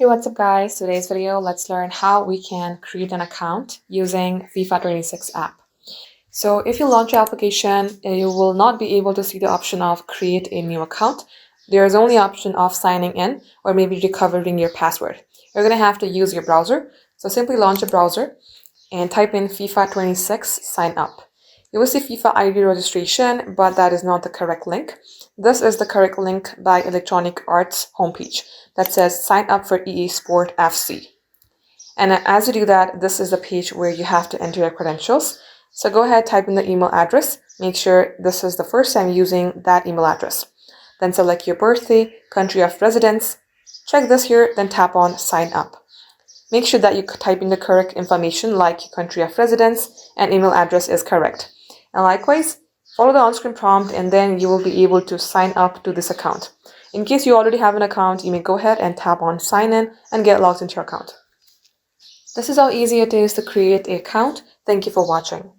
Hey, what's up guys? Today's video, let's learn how we can create an account using FIFA 26 app. So if you launch your application, you will not be able to see the option of create a new account. There is only option of signing in or maybe recovering your password. You're going to have to use your browser. So simply launch a browser and type in FIFA 26 sign up. You will see FIFA ID registration, but that is not the correct link. This is the correct link by Electronic Arts homepage that says sign up for EA Sport FC. And as you do that, this is the page where you have to enter your credentials. So go ahead, type in the email address. Make sure this is the first time using that email address. Then select your birthday, country of residence. Check this here, then tap on sign up. Make sure that you type in the correct information like your country of residence and email address is correct. And likewise, follow the on-screen prompt and then you will be able to sign up to this account. In case you already have an account, you may go ahead and tap on sign in and get logged into your account. This is how easy it is to create an account. Thank you for watching.